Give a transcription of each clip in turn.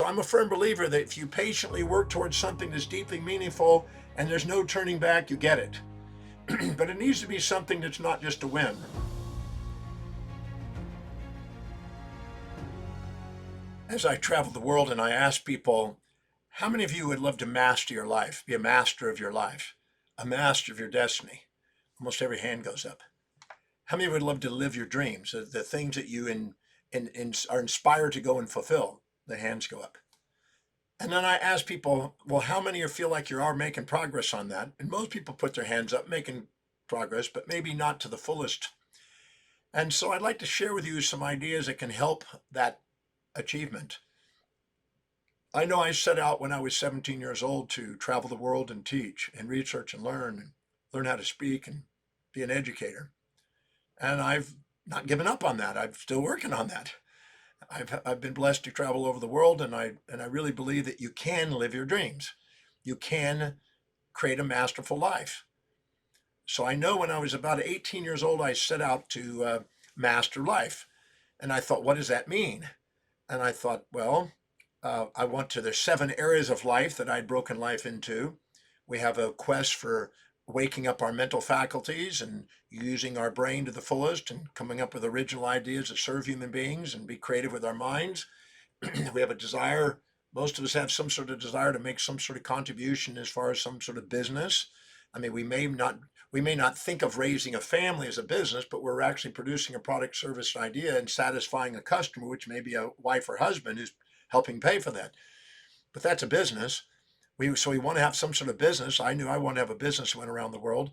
I'm a firm believer that if you patiently work towards something that's deeply meaningful and there's no turning back, you get it. But it needs to be something that's not just a whim. As I travel the world and I ask people, how many of you would love to master your life, be a master of your life, a master of your destiny? Almost every hand goes up. How many would love to live your dreams, the things that you are inspired to go and fulfill? The hands go up. And then I ask people, well, how many of you feel like you are making progress on that? And most people put their hands up, making progress, but maybe not to the fullest. And so I'd like to share with you some ideas that can help that achievement. I know I set out when I was 17 years old to travel the world and teach and research and learn how to speak and be an educator. And I've not given up on that. I'm still working on that. I've been blessed to travel over the world, and I really believe that you can live your dreams. You can create a masterful life. So I know when I was about 18 years old, I set out to master life. And I thought, what does that mean? And I thought, well, there's 7 areas of life that I'd broken life into. We have a quest for waking up our mental faculties and using our brain to the fullest and coming up with original ideas that serve human beings and be creative with our minds. We have a desire, most of us have some sort of desire to make some sort of contribution as far as some sort of business. I mean, we may not think of raising a family as a business, but we're actually producing a product, service, idea and satisfying a customer, which may be a wife or husband who's helping pay for that. But that's a business. So we want to have some sort of business. I knew I wanted to have a business that went around the world.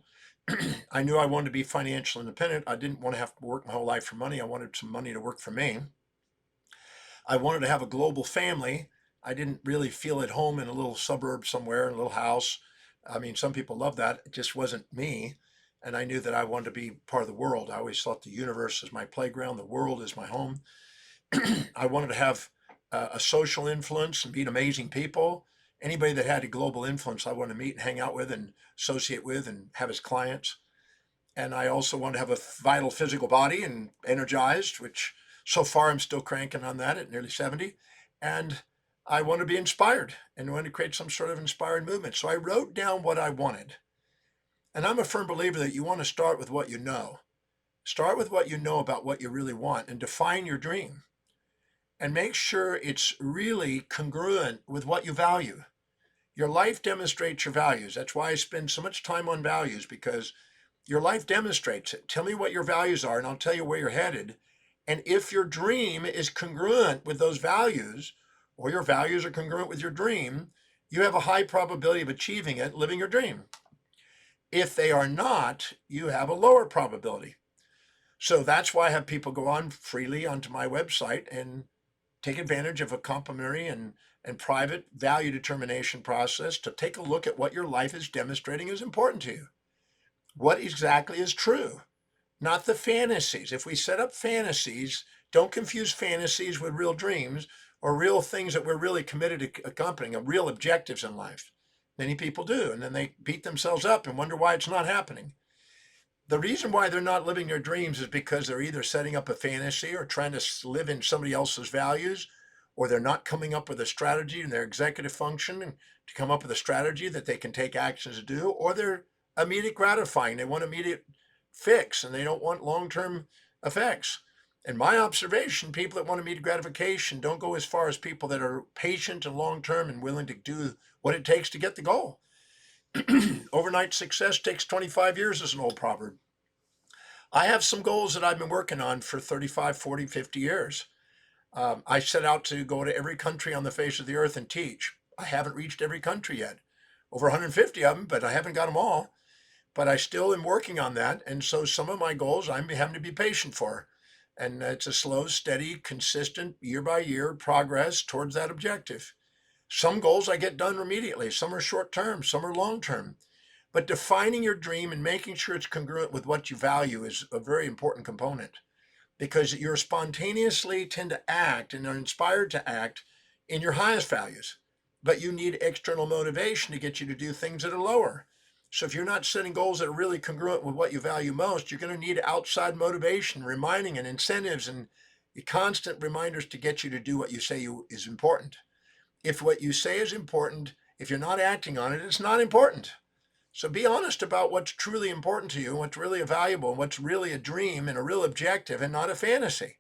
I knew I wanted to be financially independent. I didn't want to have to work my whole life for money. I wanted some money to work for me. I wanted to have a global family. I didn't really feel at home in a little suburb somewhere, in a little house. I mean, some people love that. It just wasn't me. And I knew that I wanted to be part of the world. I always thought the universe is my playground. The world is my home. I wanted to have a social influence and meet amazing people. Anybody that had a global influence, I wanted to meet and hang out with and associate with and have as clients. And I also wanted to have a vital physical body and energized, which so far I'm still cranking on that at nearly 70. And I want to be inspired and want to create some sort of inspiring movement. So I wrote down what I wanted. And I'm a firm believer that you want to start with what you know. Start with what you know about what you really want and define your dream. And make sure it's really congruent with what you value. Your life demonstrates your values. That's why I spend so much time on values, because your life demonstrates it. Tell me what your values are, and I'll tell you where you're headed. And if your dream is congruent with those values, or your values are congruent with your dream, you have a high probability of achieving it, living your dream. If they are not, you have a lower probability. So that's why I have people go on freely onto my website and take advantage of a complimentary and private value determination process to take a look at what your life is demonstrating is important to you. What exactly is true, not the fantasies. If we set up fantasies, don't confuse fantasies with real dreams or real things that we're really committed to accomplishing, real objectives in life. Many people do, and then they beat themselves up and wonder why it's not happening. The reason why they're not living their dreams is because they're either setting up a fantasy or trying to live in somebody else's values, or they're not coming up with a strategy in their executive function to come up with a strategy that they can take actions to do, or they're immediate gratifying. They want immediate fix and they don't want long-term effects. In my observation, people that want immediate gratification don't go as far as people that are patient and long-term and willing to do what it takes to get the goal. Overnight success takes 25 years is an old proverb. I have some goals that I've been working on for 35, 40, 50 years. I set out to go to every country on the face of the earth and teach. I haven't reached every country yet. Over 150 of them, but I haven't got them all. But I still am working on that. And so some of my goals I'm having to be patient for. And it's a slow, steady, consistent, year by year progress towards that objective. Some goals I get done immediately. Some are short term, some are long term. But defining your dream and making sure it's congruent with what you value is a very important component, because you're spontaneously tend to act and are inspired to act in your highest values. But you need external motivation to get you to do things that are lower. So if you're not setting goals that are really congruent with what you value most, you're going to need outside motivation, reminding and incentives and constant reminders to get you to do what you say is important. if what you say is important, if you're not acting on it, it's not important. So be honest about what's truly important to you, and what's really valuable, and what's really a dream and a real objective and not a fantasy.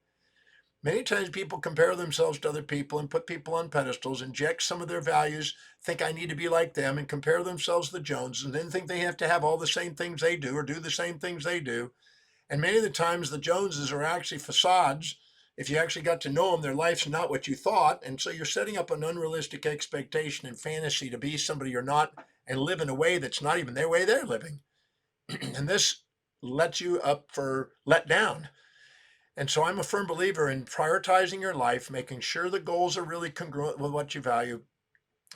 Many times people compare themselves to other people and put people on pedestals, inject some of their values, think I need to be like them, and compare themselves to the Joneses, and then think they have to have all the same things they do or do the same things they do. And many of the times the Joneses are actually facades. If you actually got to know them, their life's not what you thought. And so you're setting up an unrealistic expectation and fantasy to be somebody you're not and live in a way that's not even their way they're living. And this lets you up for let down. And so I'm a firm believer in prioritizing your life, making sure the goals are really congruent with what you value,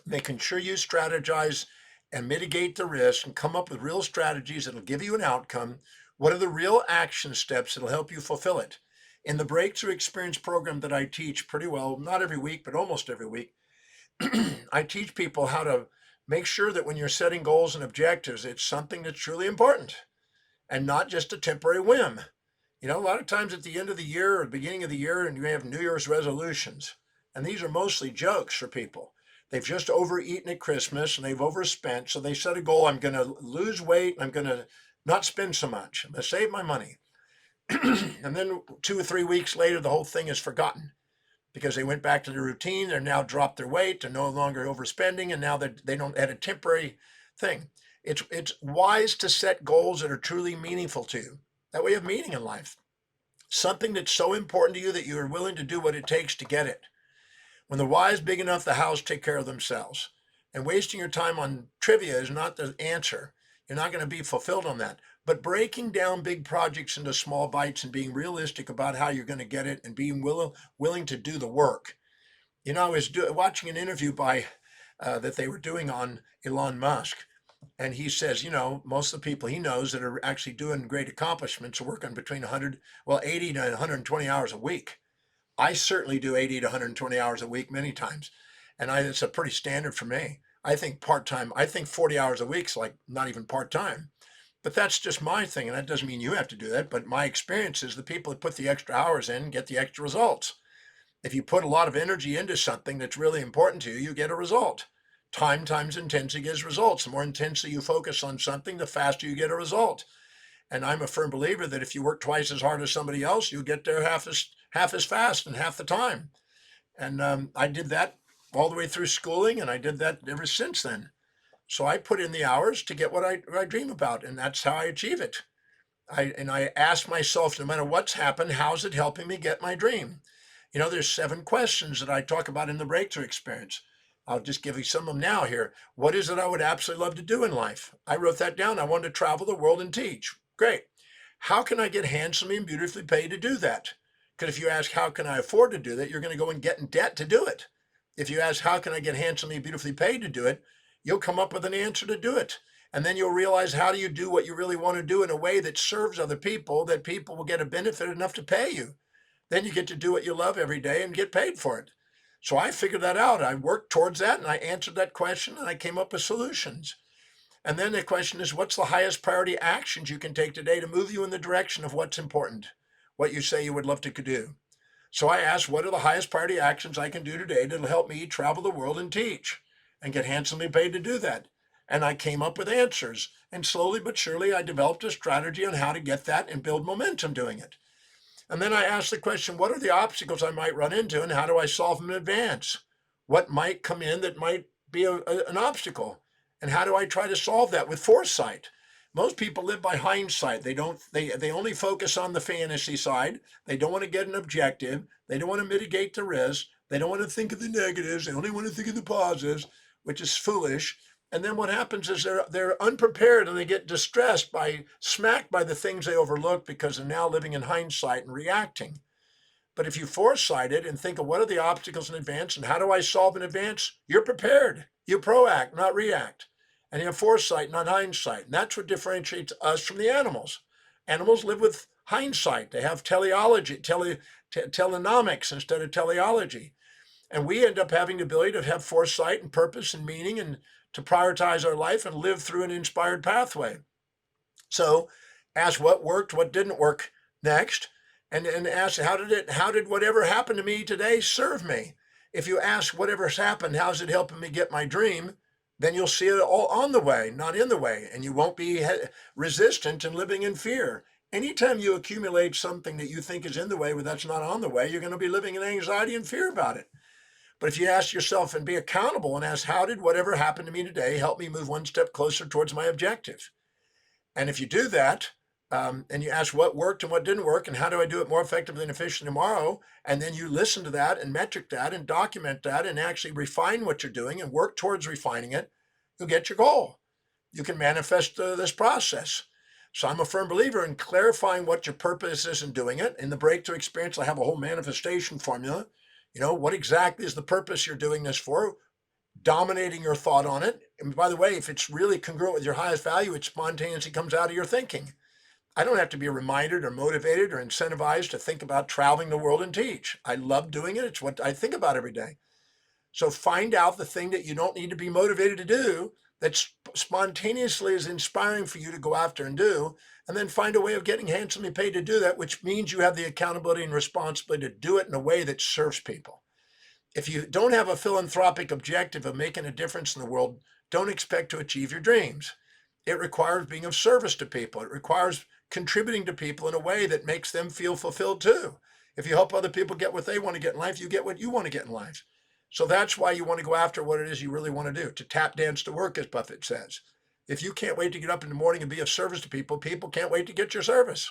making sure you strategize and mitigate the risk and come up with real strategies that'll give you an outcome. What are the real action steps that'll help you fulfill it? In the Breakthrough Experience program that I teach pretty well, not every week, but almost every week, I teach people how to make sure that when you're setting goals and objectives, it's something that's truly important and not just a temporary whim. You know, a lot of times at the end of the year or the beginning of the year, and you have New Year's resolutions, and these are mostly jokes for people. They've just overeaten at Christmas and they've overspent. So they set a goal. I'm going to lose weight. I'm going to not spend so much. I'm going to save my money. And then 2 or 3 weeks later, the whole thing is forgotten because they went back to their routine. They're now dropped their weight. They're no longer overspending. And now they don't had a temporary thing. It's wise to set goals that are truly meaningful to you. That way you have meaning in life. Something that's so important to you that you are willing to do what it takes to get it. When the why is big enough, the hows take care of themselves. And wasting your time on trivia is not the answer. You're not going to be fulfilled on that. But breaking down big projects into small bites and being realistic about how you're going to get it and being willing to do the work. You know, I was watching an interview that they were doing on Elon Musk. And he says, you know, most of the people he knows that are actually doing great accomplishments are working between 80 to 120 hours a week. I certainly do 80 to 120 hours a week many times. And it's a pretty standard for me. I think part-time, I think 40 hours a week is like not even part-time. But that's just my thing. And that doesn't mean you have to do that. But my experience is the people that put the extra hours in get the extra results. If you put a lot of energy into something that's really important to you, you get a result. Time times intensity gives results. The more intensely you focus on something, the faster you get a result. And I'm a firm believer that if you work twice as hard as somebody else, you'll get there half as fast and half the time. And I did that all the way through schooling, and I did that ever since then. So I put in the hours to get what I dream about, and that's how I achieve it. I ask myself, no matter what's happened, how's it helping me get my dream? You know, there's 7 questions that I talk about in the Breakthrough Experience. I'll just give you some of them now here. What is it I would absolutely love to do in life? I wrote that down. I wanted to travel the world and teach. Great. How can I get handsomely and beautifully paid to do that? Because if you ask, how can I afford to do that, you're going to go and get in debt to do it. If you ask, how can I get handsomely and beautifully paid to do it, you'll come up with an answer to do it. And then you'll realize, how do you do what you really want to do in a way that serves other people, that people will get a benefit enough to pay you. Then you get to do what you love every day and get paid for it. So I figured that out. I worked towards that and I answered that question and I came up with solutions. And then the question is, what's the highest priority actions you can take today to move you in the direction of what's important, what you say you would love to do? So I asked, what are the highest priority actions I can do today that'll help me travel the world and teach and get handsomely paid to do that? And I came up with answers. And slowly but surely, I developed a strategy on how to get that and build momentum doing it. And then I asked the question, what are the obstacles I might run into and how do I solve them in advance? What might come in that might be an obstacle? And how do I try to solve that with foresight? Most people live by hindsight. They only focus on the fantasy side. They don't want to get an objective. They don't want to mitigate the risk. They don't want to think of the negatives. They only want to think of the positives, which is foolish. And then what happens is they're unprepared and they get distressed smacked by the things they overlooked because they're now living in hindsight and reacting. But if you foresight it and think of what are the obstacles in advance and how do I solve in advance, you're prepared. You proact, not react. And you have foresight, not hindsight. And that's what differentiates us from the animals. Animals live with hindsight. They have teleology, telenomics instead of teleology. And we end up having the ability to have foresight and purpose and meaning and to prioritize our life and live through an inspired pathway. So ask what worked, what didn't work next, and ask how did whatever happened to me today serve me? If you ask whatever's happened, how's it helping me get my dream? Then you'll see it all on the way, not in the way, and you won't be resistant and living in fear. Anytime you accumulate something that you think is in the way, but that's not on the way, you're going to be living in anxiety and fear about it. But if you ask yourself and be accountable and ask, how did whatever happened to me today help me move one step closer towards my objective? And if you do that, and you ask what worked and what didn't work, and how do I do it more effectively and efficiently tomorrow, and then you listen to that and metric that and document that and actually refine what you're doing and work towards refining it, you'll get your goal. You can manifest this process. So I'm a firm believer in clarifying what your purpose is in doing it. In the breakthrough experience, I have a whole manifestation formula. What exactly is the purpose you're doing this for? Dominating your thought on it. And by the way, if it's really congruent with your highest value, it spontaneously comes out of your thinking. I don't have to be reminded or motivated or incentivized to think about traveling the world and teach. I love doing it. It's what I think about every day. So find out the thing that you don't need to be motivated to do that spontaneously is inspiring for you to go after and do, and then find a way of getting handsomely paid to do that, which means you have the accountability and responsibility to do it in a way that serves people. If you don't have a philanthropic objective of making a difference in the world, don't expect to achieve your dreams. It requires being of service to people. It requires contributing to people in a way that makes them feel fulfilled too. If you help other people get what they want to get in life, you get what you want to get in life. So that's why you want to go after what it is you really want to do, to tap dance to work, as Buffett says. If you can't wait to get up in the morning and be of service to people, people can't wait to get your service.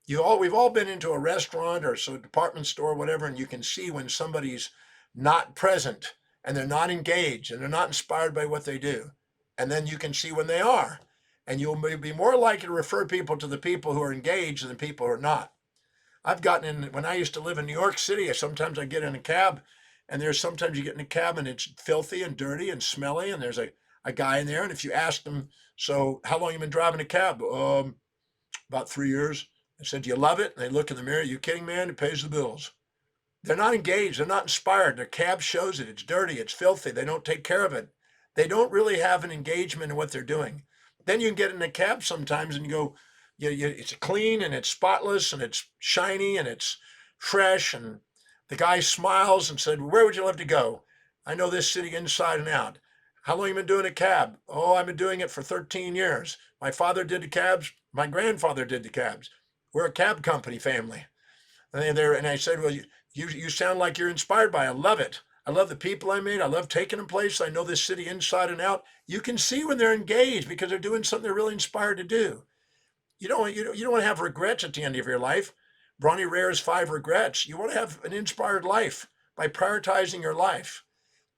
We've all been into a restaurant or a department store, whatever, and you can see when somebody's not present and they're not engaged and they're not inspired by what they do. And then you can see when they are. And you'll be more likely to refer people to the people who are engaged than the people who are not. I've gotten in, when I used to live in New York City, sometimes I get in a cab, and sometimes you get in a cab and it's filthy and dirty and smelly, and there's a guy in there, and if you ask them, so how long you been driving a cab? About 3 years. I said, do you love it? And they look in the mirror, you kidding, man? It pays the bills. They're not engaged. They're not inspired. Their cab shows it. It's dirty. It's filthy. They don't take care of it. They don't really have an engagement in what they're doing. Then you can get in a cab sometimes and you go, it's clean and it's spotless and it's shiny and it's fresh. And the guy smiles and said, where would you love to go? I know this city inside and out. How long have you been doing a cab? Oh, I've been doing it for 13 years. My father did the cabs. My grandfather did the cabs. We're a cab company family. And I said, well, you sound like you're inspired by it. I love it. I love the people I meet. I love taking them places. I know this city inside and out. You can see when they're engaged because they're doing something they're really inspired to do. You don't want to have regrets at the end of your life. Bronnie Ware's 5 regrets. You want to have an inspired life by prioritizing your life.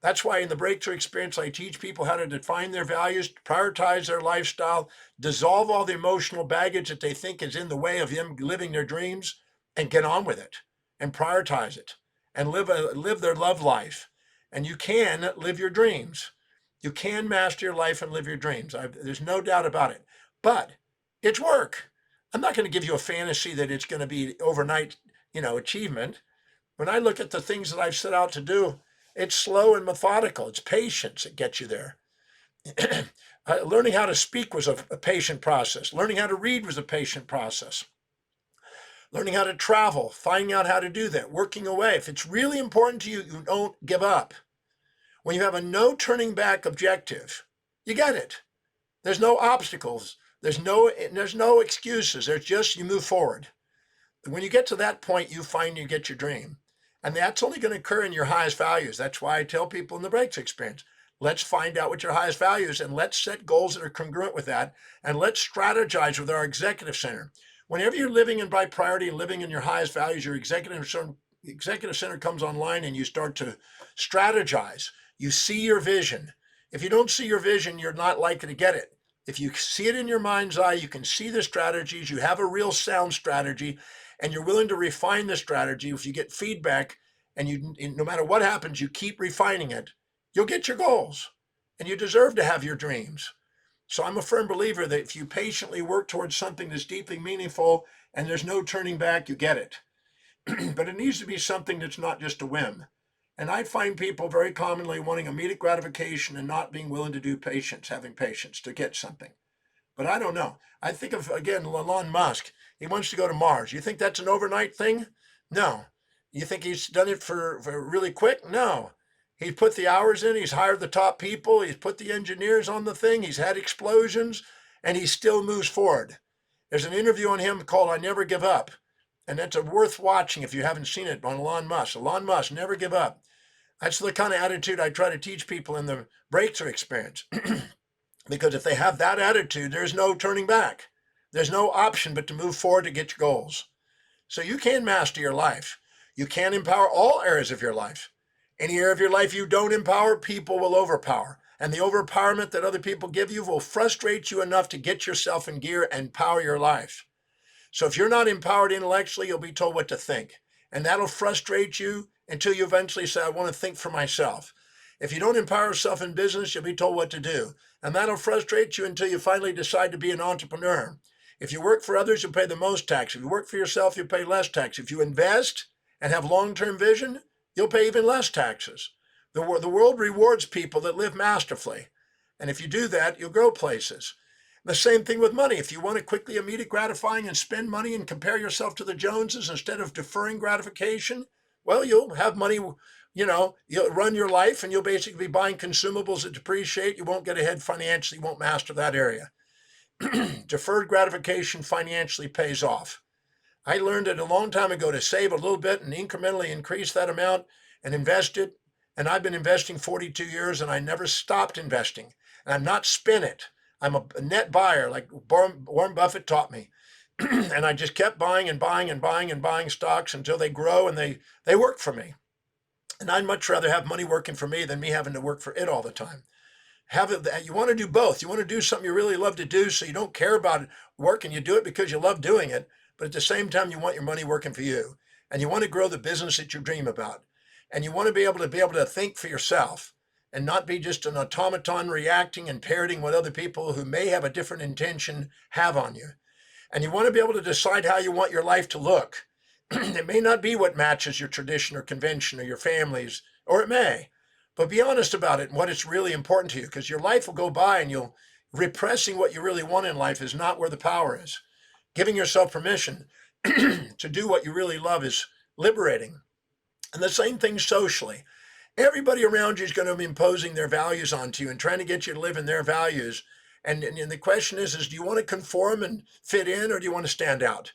That's why in the breakthrough experience, I teach people how to define their values, prioritize their lifestyle, dissolve all the emotional baggage that they think is in the way of them living their dreams, and get on with it and prioritize it and live their love life. And you can live your dreams. You can master your life and live your dreams. There's no doubt about it. But it's work. I'm not going to give you a fantasy that it's going to be overnight, achievement. When I look at the things that I've set out to do, it's slow and methodical. It's patience that gets you there. Learning how to speak was a patient process. Learning how to read was a patient process. Learning how to travel, finding out how to do that, working away. If it's really important to you, you don't give up. When you have a no turning back objective, you get it. There's no obstacles. There's no excuses. There's just you move forward. And when you get to that point, you find you get your dream. And that's only going to occur in your highest values. That's why I tell people in the breakthrough experience, let's find out what your highest values and let's set goals that are congruent with that. And let's strategize with our executive center. Whenever you're living in by priority and living in your highest values, your executive center comes online and you start to strategize. You see your vision. If you don't see your vision, you're not likely to get it. If you see it in your mind's eye, you can see the strategies, you have a real sound strategy, and you're willing to refine the strategy. If you get feedback and no matter what happens, you keep refining it, you'll get your goals and you deserve to have your dreams. So I'm a firm believer that if you patiently work towards something that's deeply meaningful and there's no turning back, you get it. But it needs to be something that's not just a whim. And I find people very commonly wanting immediate gratification and not being willing to do patience, having patience to get something. But I don't know. I think of, again, Elon Musk. He wants to go to Mars. You think that's an overnight thing? No. You think he's done it for really quick? No. He's put the hours in, he's hired the top people, he's put the engineers on the thing, he's had explosions, and he still moves forward. There's an interview on him called I Never Give Up. And that's worth watching if you haven't seen it on Elon Musk. Elon Musk, never give up. That's the kind of attitude I try to teach people in the breakthrough experience. Because if they have that attitude, there's no turning back. There's no option but to move forward to get your goals. So you can master your life. You can empower all areas of your life. Any area of your life you don't empower, people will overpower. And the overpowerment that other people give you will frustrate you enough to get yourself in gear and power your life. So if you're not empowered intellectually, you'll be told what to think. And that'll frustrate you until you eventually say, I want to think for myself. If you don't empower yourself in business, you'll be told what to do. And that'll frustrate you until you finally decide to be an entrepreneur. If you work for others, you'll pay the most tax. If you work for yourself, you'll pay less tax. If you invest and have long-term vision, you'll pay even less taxes. The world rewards people that live masterfully. And if you do that, you'll grow places. The same thing with money. If you want to quickly, immediate gratifying and spend money and compare yourself to the Joneses instead of deferring gratification, well, you'll have money, you'll run your life and you'll basically be buying consumables that depreciate. You won't get ahead financially, you won't master that area. Deferred gratification financially pays off. I learned it a long time ago to save a little bit and incrementally increase that amount and invest it. And I've been investing 42 years and I never stopped investing. And I'm not spin it. I'm a net buyer, like Warren Buffett taught me. And I just kept buying and buying and buying and buying stocks until they grow and they work for me. And I'd much rather have money working for me than me having to work for it all the time. You want to do both. You want to do something you really love to do so you don't care about work and you do it because you love doing it. But at the same time, you want your money working for you. And you want to grow the business that you dream about. And you want to be able to think for yourself and not be just an automaton reacting and parroting what other people who may have a different intention have on you. And you want to be able to decide how you want your life to look. It may not be what matches your tradition or convention or your family's, or it may. But be honest about it and what it's really important to you, because your life will go by and repressing what you really want in life is not where the power is. Giving yourself permission to do what you really love is liberating. And the same thing socially. Everybody around you is going to be imposing their values onto you and trying to get you to live in their values. And the question is do you want to conform and fit in, or do you want to stand out?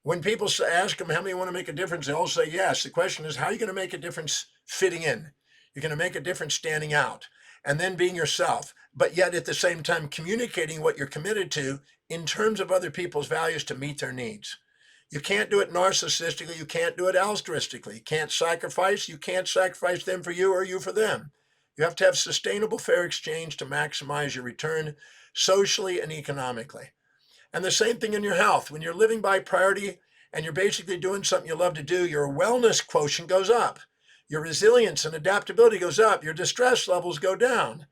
When people ask them how many want to make a difference, they all say yes. The question is, how are you going to make a difference fitting in? You're going to make a difference standing out and then being yourself, but yet at the same time communicating what you're committed to in terms of other people's values to meet their needs. You can't do it narcissistically. You can't do it altruistically. You can't sacrifice them for you or you for them. You have to have sustainable fair exchange to maximize your return socially and economically. And the same thing in your health. When you're living by priority and you're basically doing something you love to do, your wellness quotient goes up. Your resilience and adaptability goes up. Your distress levels go down.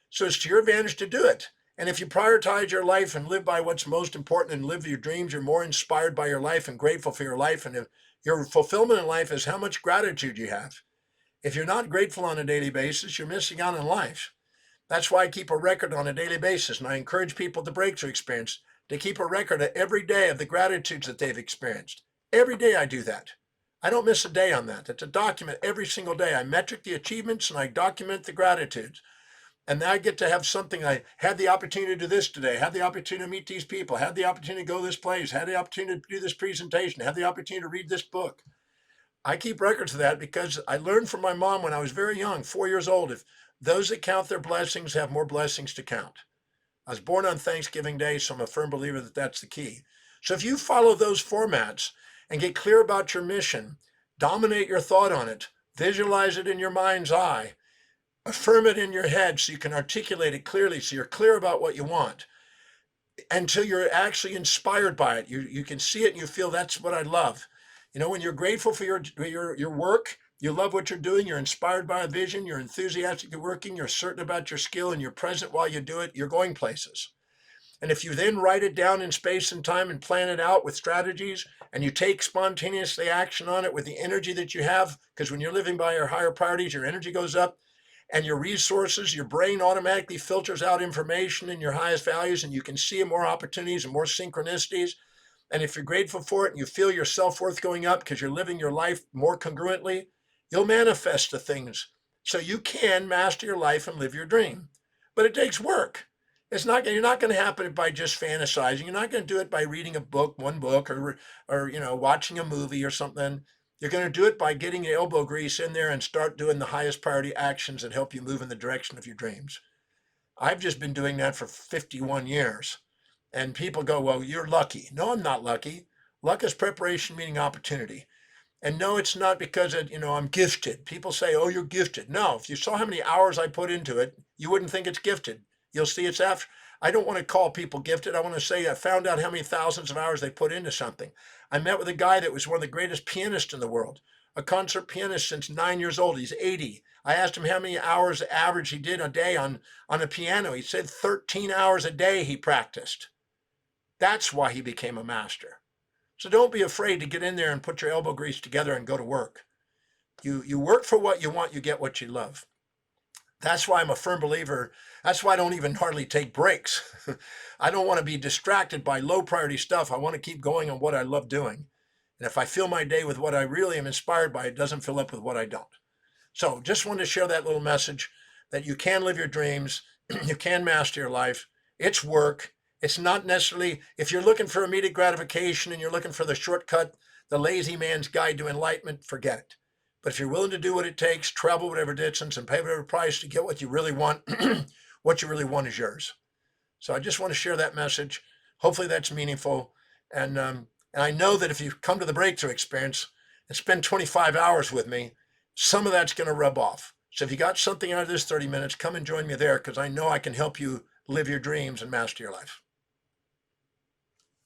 So it's to your advantage to do it. And if you prioritize your life and live by what's most important and live your dreams, you're more inspired by your life and grateful for your life. And if your fulfillment in life is how much gratitude you have. If you're not grateful on a daily basis, you're missing out on life. That's why I keep a record on a daily basis. And I encourage people at the breakthrough experience to keep a record of every day of the gratitudes that they've experienced. Every day I do that. I don't miss a day on that. It's a document every single day. I metric the achievements and I document the gratitudes. And then I get to have something. I had the opportunity to do this today, had the opportunity to meet these people, had the opportunity to go this place, had the opportunity to do this presentation, had the opportunity to read this book. I keep records of that because I learned from my mom when I was very young, 4 years old, if those that count their blessings have more blessings to count. I was born on Thanksgiving Day, so I'm a firm believer that that's the key. So if you follow those formats and get clear about your mission, dominate your thought on it, visualize it in your mind's eye, affirm it in your head so you can articulate it clearly, so you're clear about what you want, until you're actually inspired by it. You can see it and you feel that's what I love. When you're grateful for your work, you love what you're doing, you're inspired by a vision, you're enthusiastic at working, you're certain about your skill, and you're present while you do it, you're going places. And if you then write it down in space and time and plan it out with strategies, and you take spontaneously action on it with the energy that you have, because when you're living by your higher priorities, your energy goes up, and your resources, your brain automatically filters out information in your highest values, and you can see more opportunities and more synchronicities. And if you're grateful for it and you feel your self-worth going up because you're living your life more congruently, you'll manifest the things so you can master your life and live your dream. But it takes work. You're not going to happen by just fantasizing. You're not going to do it by reading a book, one book, or watching a movie or something. You're going to do it by getting your elbow grease in there and start doing the highest priority actions that help you move in the direction of your dreams. I've just been doing that for 51 years. And people go, well, you're lucky. No, I'm not lucky. Luck is preparation meeting opportunity. And no, it's not because I'm gifted. People say, oh, you're gifted. No, if you saw how many hours I put into it, you wouldn't think it's gifted. You'll see it's after. I don't want to call people gifted. I want to say I found out how many thousands of hours they put into something. I met with a guy that was one of the greatest pianists in the world, a concert pianist since 9 years old. He's 80. I asked him how many hours average he did a day on a piano. He said 13 hours a day he practiced. That's why he became a master. So don't be afraid to get in there and put your elbow grease together and go to work. You work for what you want, you get what you love. That's why I'm a firm believer. That's why I don't even hardly take breaks. I don't want to be distracted by low priority stuff. I want to keep going on what I love doing. And if I fill my day with what I really am inspired by, it doesn't fill up with what I don't. So just wanted to share that little message that you can live your dreams. You can master your life. It's work. It's not necessarily, if you're looking for immediate gratification and you're looking for the shortcut, the lazy man's guide to enlightenment, forget it. But if you're willing to do what it takes, travel whatever distance and pay whatever price to get what you really want, what you really want is yours. So I just want to share that message. Hopefully that's meaningful. And I know that if you come to the breakthrough experience and spend 25 hours with me, some of that's going to rub off. So if you got something out of this 30 minutes, come and join me there because I know I can help you live your dreams and master your life.